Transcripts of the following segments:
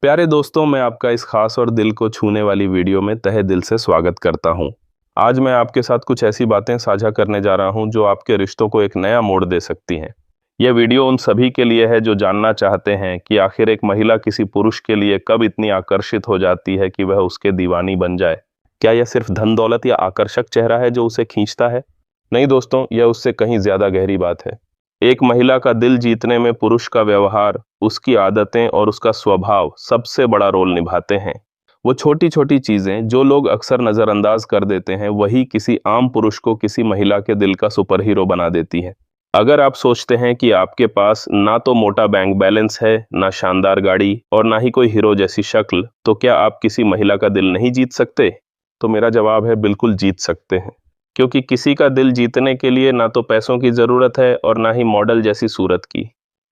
प्यारे दोस्तों, मैं आपका इस खास और दिल को छूने वाली वीडियो में तहे दिल से स्वागत करता हूं। आज मैं आपके साथ कुछ ऐसी बातें साझा करने जा रहा हूं जो आपके रिश्तों को एक नया मोड़ दे सकती हैं। यह वीडियो उन सभी के लिए है जो जानना चाहते हैं कि आखिर एक महिला किसी पुरुष के लिए कब इतनी आकर्षित हो जाती है कि वह उसके दीवानी बन जाए। क्या यह सिर्फ धन दौलत या आकर्षक चेहरा है जो उसे खींचता है? नहीं दोस्तों, यह उससे कहीं ज्यादा गहरी बात है। एक महिला का दिल जीतने में पुरुष का व्यवहार, उसकी आदतें और उसका स्वभाव सबसे बड़ा रोल निभाते हैं। वो छोटी छोटी चीजें जो लोग अक्सर नजरअंदाज कर देते हैं, वही किसी आम पुरुष को किसी महिला के दिल का सुपर हीरो बना देती है। अगर आप सोचते हैं कि आपके पास ना तो मोटा बैंक बैलेंस है, ना शानदार गाड़ी और ना ही कोई हीरो जैसी शक्ल, तो क्या आप किसी महिला का दिल नहीं जीत सकते? तो मेरा जवाब है, बिल्कुल जीत सकते हैं। क्योंकि किसी का दिल जीतने के लिए ना तो पैसों की जरूरत है और ना ही मॉडल जैसी सूरत की।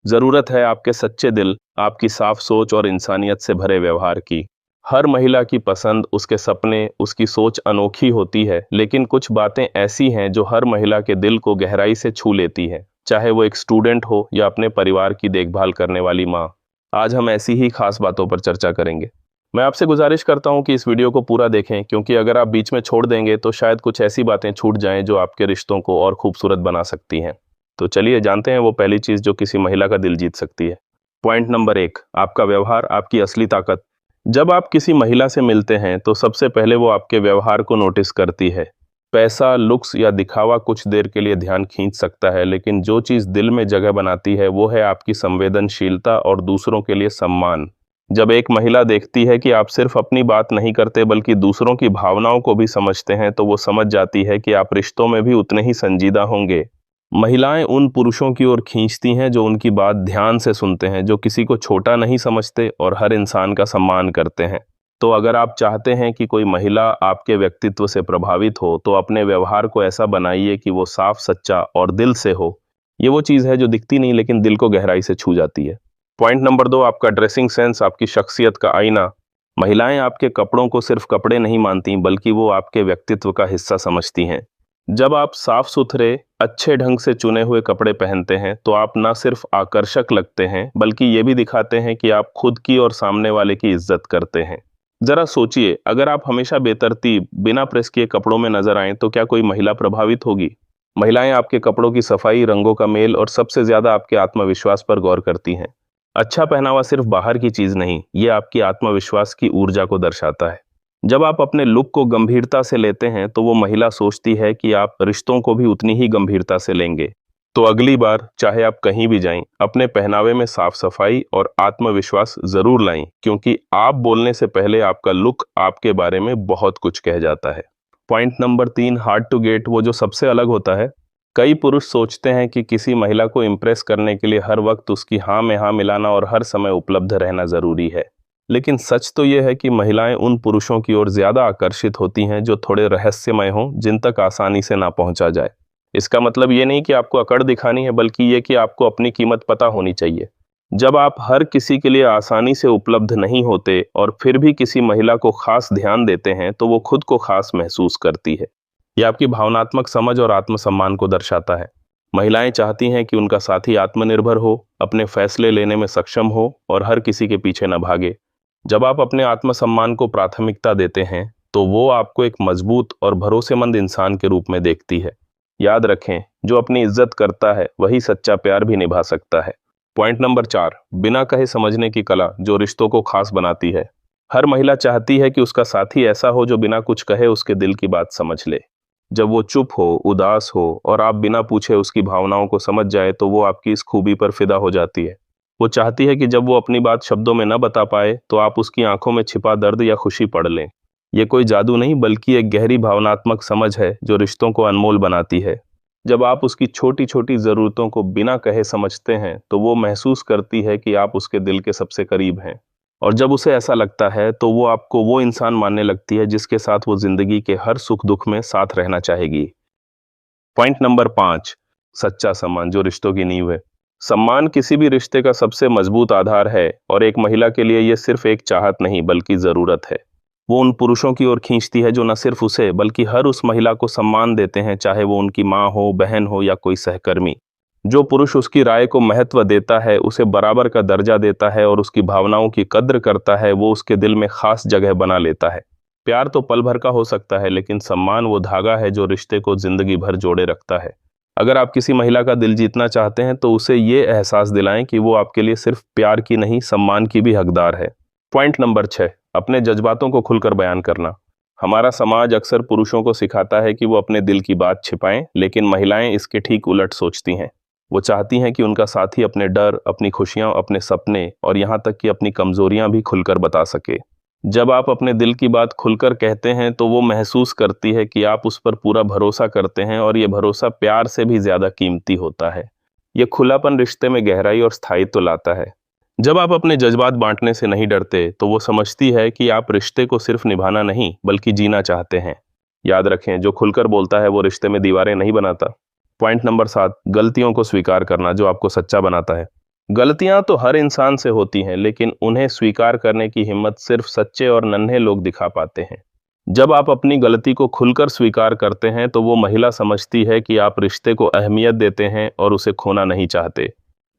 जरूरत है आपके सच्चे दिल, आपकी साफ सोच और इंसानियत से भरे व्यवहार की। हर महिला की पसंद, उसके सपने, उसकी सोच अनोखी होती है, लेकिन कुछ बातें ऐसी हैं जो हर महिला के दिल को गहराई से छू लेती है, चाहे वो एक स्टूडेंट हो या अपने परिवार की देखभाल करने वाली माँ। आज हम ऐसी ही खास बातों पर चर्चा करेंगे। मैं आपसे गुजारिश करता हूं कि इस वीडियो को पूरा देखें, क्योंकि अगर आप बीच में छोड़ देंगे तो शायद कुछ ऐसी बातें छूट जाएं जो आपके रिश्तों को और खूबसूरत बना सकती हैं। तो चलिए जानते हैं वो पहली चीज जो किसी महिला का दिल जीत सकती है। पॉइंट नंबर 1, आपका व्यवहार आपकी असली ताकत। जब आप किसी महिला से मिलते हैं तो सबसे पहले वो आपके व्यवहार को नोटिस करती है। पैसा, लुक्स या दिखावा कुछ देर के लिए ध्यान खींच सकता है, लेकिन जो चीज दिल में जगह बनाती है वो है आपकी संवेदनशीलता और दूसरों के लिए सम्मान। जब एक महिला देखती है कि आप सिर्फ अपनी बात नहीं करते बल्कि दूसरों की भावनाओं को भी समझते हैं, तो वो समझ जाती है कि आप रिश्तों में भी उतने ही संजीदा होंगे। महिलाएं उन पुरुषों की ओर खींचती हैं जो उनकी बात ध्यान से सुनते हैं, जो किसी को छोटा नहीं समझते और हर इंसान का सम्मान करते हैं। तो अगर आप चाहते हैं कि कोई महिला आपके व्यक्तित्व से प्रभावित हो, तो अपने व्यवहार को ऐसा बनाइए कि वो साफ, सच्चा और दिल से हो। ये वो चीज़ है जो दिखती नहीं लेकिन दिल को गहराई से छू जाती है। पॉइंट नंबर 2, आपका ड्रेसिंग सेंस आपकी शख्सियत का आईना। महिलाएं आपके कपड़ों को सिर्फ कपड़े नहीं मानती, बल्कि वो आपके व्यक्तित्व का हिस्सा समझती हैं। जब आप साफ सुथरे, अच्छे ढंग से चुने हुए कपड़े पहनते हैं तो आप ना सिर्फ आकर्षक लगते हैं, बल्कि ये भी दिखाते हैं कि आप खुद की और सामने वाले की इज्जत करते हैं। जरा सोचिए, अगर आप हमेशा बेतरतीब, बिना प्रेस किए कपड़ों में नजर आएं तो क्या कोई महिला प्रभावित होगी? महिलाएं आपके कपड़ों की सफाई, रंगों का मेल और सबसे ज्यादा आपके आत्मविश्वास पर गौर करती हैं। अच्छा पहनावा सिर्फ बाहर की चीज नहीं, ये आपकी आत्मविश्वास की ऊर्जा को दर्शाता है। जब आप अपने लुक को गंभीरता से लेते हैं तो वो महिला सोचती है कि आप रिश्तों को भी उतनी ही गंभीरता से लेंगे। तो अगली बार चाहे आप कहीं भी जाएं, अपने पहनावे में साफ सफाई और आत्मविश्वास जरूर लाएं, क्योंकि आप बोलने से पहले आपका लुक आपके बारे में बहुत कुछ कह जाता है। Point number 3, hard to get, वो जो सबसे अलग होता है। कई पुरुष सोचते हैं कि किसी महिला को इम्प्रेस करने के लिए हर वक्त उसकी हाँ में हाँ मिलाना और हर समय उपलब्ध रहना जरूरी है। लेकिन सच तो यह है कि महिलाएं उन पुरुषों की ओर ज्यादा आकर्षित होती हैं जो थोड़े रहस्यमय हों, जिन तक आसानी से ना पहुंचा जाए। इसका मतलब ये नहीं कि आपको अकड़ दिखानी है, बल्कि ये कि आपको अपनी कीमत पता होनी चाहिए। जब आप हर किसी के लिए आसानी से उपलब्ध नहीं होते और फिर भी किसी महिला को खास ध्यान देते हैं, तो वो खुद को खास महसूस करती है। यह आपकी भावनात्मक समझ और आत्मसम्मान को दर्शाता है। महिलाएं चाहती हैं कि उनका साथी आत्मनिर्भर हो, अपने फैसले लेने में सक्षम हो और हर किसी के पीछे न भागे। जब आप अपने आत्मसम्मान को प्राथमिकता देते हैं तो वो आपको एक मजबूत और भरोसेमंद इंसान के रूप में देखती है। याद रखें, जो अपनी इज्जत करता है वही सच्चा प्यार भी निभा सकता है। पॉइंट नंबर 4, बिना कहे समझने की कला, जो रिश्तों को खास बनाती है। हर महिला चाहती है कि उसका साथी ऐसा हो जो बिना कुछ कहे उसके दिल की बात समझ ले। जब वो चुप हो, उदास हो और आप बिना पूछे उसकी भावनाओं को समझ जाए, तो वो आपकी इस खूबी पर फिदा हो जाती है। वो चाहती है कि जब वो अपनी बात शब्दों में न बता पाए तो आप उसकी आंखों में छिपा दर्द या खुशी पढ़ लें। ये कोई जादू नहीं, बल्कि एक गहरी भावनात्मक समझ है जो रिश्तों को अनमोल बनाती है। जब आप उसकी छोटी छोटी जरूरतों को बिना कहे समझते हैं तो वो महसूस करती है कि आप उसके दिल के सबसे करीब हैं। और जब उसे ऐसा लगता है तो वो आपको वो इंसान मानने लगती है जिसके साथ वो जिंदगी के हर सुख दुख में साथ रहना चाहेगी। पॉइंट नंबर 5, सच्चा सम्मान, जो रिश्तों की नींव है। सम्मान किसी भी रिश्ते का सबसे मजबूत आधार है और एक महिला के लिए यह सिर्फ एक चाहत नहीं बल्कि जरूरत है। वो उन पुरुषों की ओर खींचती है जो न सिर्फ उसे बल्कि हर उस महिला को सम्मान देते हैं, चाहे वो उनकी माँ हो, बहन हो या कोई सहकर्मी। जो पुरुष उसकी राय को महत्व देता है, उसे बराबर का दर्जा देता है और उसकी भावनाओं की कद्र करता है, वो उसके दिल में खास जगह बना लेता है। प्यार तो पल भर का हो सकता है, लेकिन सम्मान वो धागा है जो रिश्ते को जिंदगी भर जोड़े रखता है। अगर आप किसी महिला का दिल जीतना चाहते हैं तो उसे ये एहसास दिलाएं कि वो आपके लिए सिर्फ प्यार की नहीं, सम्मान की भी हकदार है। पॉइंट नंबर 6, अपने जज्बातों को खुलकर बयान करना। हमारा समाज अक्सर पुरुषों को सिखाता है कि वो अपने दिल की बात छिपाएं, लेकिन महिलाएं इसके ठीक उलट सोचती हैं। वो चाहती हैं कि उनका साथी अपने डर, अपनी खुशियां, अपने सपने और यहाँ तक कि अपनी कमजोरियां भी खुलकर बता सके। जब आप अपने दिल की बात खुलकर कहते हैं तो वो महसूस करती है कि आप उस पर पूरा भरोसा करते हैं और ये भरोसा प्यार से भी ज्यादा कीमती होता है। ये खुलापन रिश्ते में गहराई और स्थायित्व लाता है। जब आप अपने जज्बात बांटने से नहीं डरते तो वो समझती है कि आप रिश्ते को सिर्फ निभाना नहीं बल्कि जीना चाहते हैं। याद रखें, जो खुलकर बोलता है वो रिश्ते में दीवारें नहीं बनाता। पॉइंट नंबर 7, गलतियों को स्वीकार करना जो आपको सच्चा बनाता है। गलतियां तो हर इंसान से होती हैं, लेकिन उन्हें स्वीकार करने की हिम्मत सिर्फ सच्चे और नन्हे लोग दिखा पाते हैं। जब आप अपनी गलती को खुलकर स्वीकार करते हैं तो वो महिला समझती है कि आप रिश्ते को अहमियत देते हैं और उसे खोना नहीं चाहते।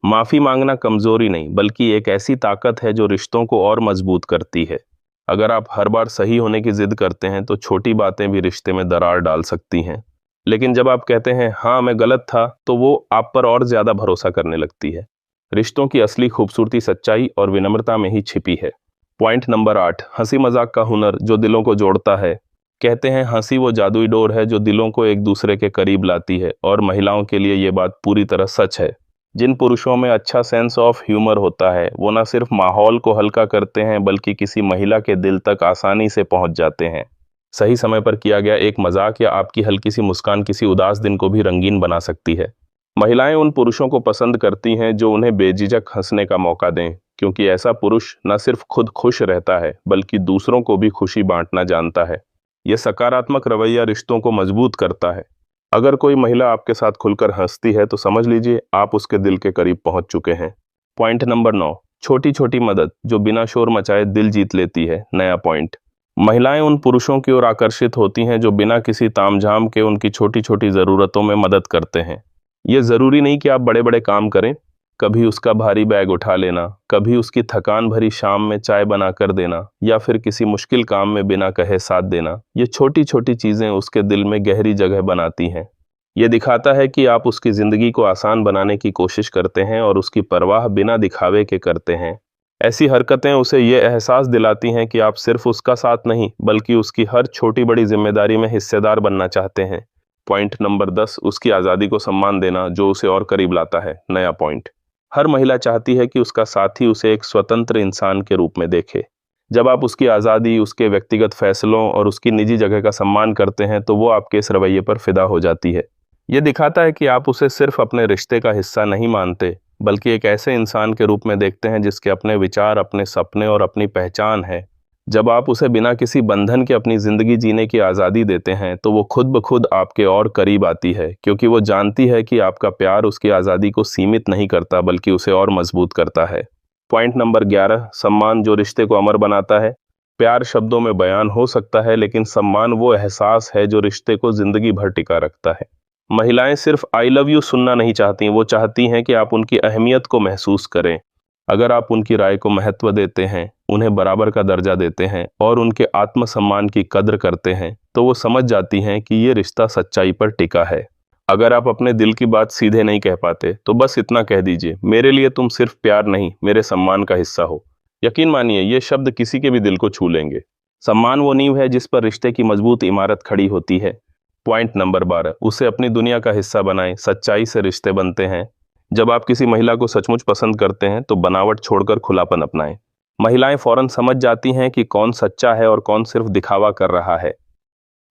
माफी मांगना कमजोरी नहीं बल्कि एक ऐसी ताकत है जो रिश्तों को और मजबूत करती है। अगर आप हर बार सही होने की जिद करते हैं तो छोटी बातें भी रिश्ते में दरार डाल सकती हैं। लेकिन जब आप कहते हैं हाँ मैं गलत था, तो वो आप पर और ज्यादा भरोसा करने लगती है। रिश्तों की असली खूबसूरती सच्चाई और विनम्रता में ही छिपी है। पॉइंट नंबर 8, हंसी मजाक का हुनर जो दिलों को जोड़ता है। कहते हैं हंसी वो जादुई डोर है जो दिलों को एक दूसरे के करीब लाती है, और महिलाओं के लिए ये बात पूरी तरह सच है। जिन पुरुषों में अच्छा सेंस ऑफ ह्यूमर होता है वो न सिर्फ माहौल को हल्का करते हैं बल्कि किसी महिला के दिल तक आसानी से पहुंच जाते हैं। सही समय पर किया गया एक मजाक या आपकी हल्की सी मुस्कान किसी उदास दिन को भी रंगीन बना सकती है। महिलाएं उन पुरुषों को पसंद करती हैं जो उन्हें बेझिझक हंसने का मौका दें, क्योंकि ऐसा पुरुष न सिर्फ खुद खुश रहता है बल्कि दूसरों को भी खुशी बांटना जानता है। यह सकारात्मक रवैया रिश्तों को मजबूत करता है। अगर कोई महिला आपके साथ खुलकर हंसती है तो समझ लीजिए आप उसके दिल के करीब पहुंच चुके हैं। पॉइंट नंबर 9, छोटी छोटी मदद जो बिना शोर मचाए दिल जीत लेती है। नया पॉइंट, महिलाएं उन पुरुषों की ओर आकर्षित होती हैं जो बिना किसी तामझाम के उनकी छोटी छोटी जरूरतों में मदद करते हैं। ये जरूरी नहीं कि आप बड़े बड़े काम करें, कभी उसका भारी बैग उठा लेना, कभी उसकी थकान भरी शाम में चाय बना कर देना, या फिर किसी मुश्किल काम में बिना कहे साथ देना। ये छोटी छोटी चीजें उसके दिल में गहरी जगह बनाती हैं। ये दिखाता है कि आप उसकी जिंदगी को आसान बनाने की कोशिश करते हैं और उसकी परवाह बिना दिखावे के करते हैं। ऐसी हरकतें उसे ये एहसास दिलाती हैं कि आप सिर्फ उसका साथ नहीं बल्कि उसकी हर छोटी बड़ी जिम्मेदारी में हिस्सेदार बनना चाहते हैं। पॉइंट नंबर 10, उसकी आज़ादी को सम्मान देना जो उसे और करीब लाता है। नया पॉइंट, हर महिला चाहती है कि उसका साथी उसे एक स्वतंत्र इंसान के रूप में देखे। जब आप उसकी आज़ादी, उसके व्यक्तिगत फैसलों और उसकी निजी जगह का सम्मान करते हैं तो वो आपके इस रवैये पर फिदा हो जाती है। ये दिखाता है कि आप उसे सिर्फ अपने रिश्ते का हिस्सा नहीं मानते बल्कि एक ऐसे इंसान के रूप में देखते हैं जिसके अपने विचार, अपने सपने और अपनी पहचान है। जब आप उसे बिना किसी बंधन के अपनी जिंदगी जीने की आज़ादी देते हैं तो वो खुद ब खुद आपके और करीब आती है, क्योंकि वो जानती है कि आपका प्यार उसकी आज़ादी को सीमित नहीं करता बल्कि उसे और मजबूत करता है। पॉइंट नंबर 11, सम्मान जो रिश्ते को अमर बनाता है। प्यार शब्दों में बयान हो सकता है, लेकिन सम्मान वो एहसास है जो रिश्ते को जिंदगी भर टिका रखता है। महिलाएं सिर्फ आई लव यू सुनना नहीं चाहती, वो चाहती हैं कि आप उनकी अहमियत को महसूस करें। अगर आप उनकी राय को महत्व देते हैं, उन्हें बराबर का दर्जा देते हैं और उनके आत्मसम्मान की कद्र करते हैं तो वो समझ जाती हैं कि ये रिश्ता सच्चाई पर टिका है। अगर आप अपने दिल की बात सीधे नहीं कह पाते तो बस इतना कह दीजिए, मेरे लिए तुम सिर्फ प्यार नहीं, मेरे सम्मान का हिस्सा हो। यकीन मानिए ये शब्द किसी के भी दिल को छू लेंगे। सम्मान वो नींव है जिस पर रिश्ते की मजबूत इमारत खड़ी होती है। पॉइंट नंबर 12, उसे अपनी दुनिया का हिस्सा बनाएं। सच्चाई से रिश्ते बनते हैं। जब आप किसी महिला को सचमुच पसंद करते हैं तो बनावट छोड़कर खुलापन अपनाएं। महिलाएं फौरन समझ जाती हैं कि कौन सच्चा है और कौन सिर्फ दिखावा कर रहा है।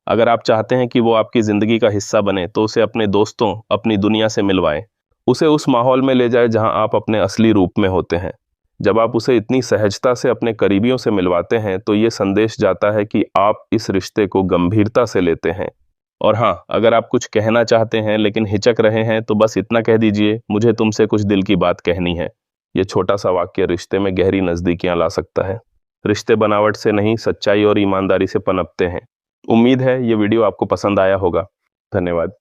अगर आप चाहते हैं कि वो आपकी जिंदगी का हिस्सा बने तो उसे अपने दोस्तों, अपनी दुनिया से मिलवाएं। उसे उस माहौल में ले जाए जहां आप अपने असली रूप में होते हैं। जब आप उसे इतनी सहजता से अपने करीबियों से मिलवाते हैं तो ये संदेश जाता है कि आप इस रिश्ते को गंभीरता से लेते हैं। और हाँ, अगर आप कुछ कहना चाहते हैं लेकिन हिचक रहे हैं तो बस इतना कह दीजिए, मुझे तुमसे कुछ दिल की बात कहनी है। ये छोटा सा वाक्य रिश्ते में गहरी नजदीकियां ला सकता है। रिश्ते बनावट से नहीं, सच्चाई और ईमानदारी से पनपते हैं। उम्मीद है ये वीडियो आपको पसंद आया होगा। धन्यवाद।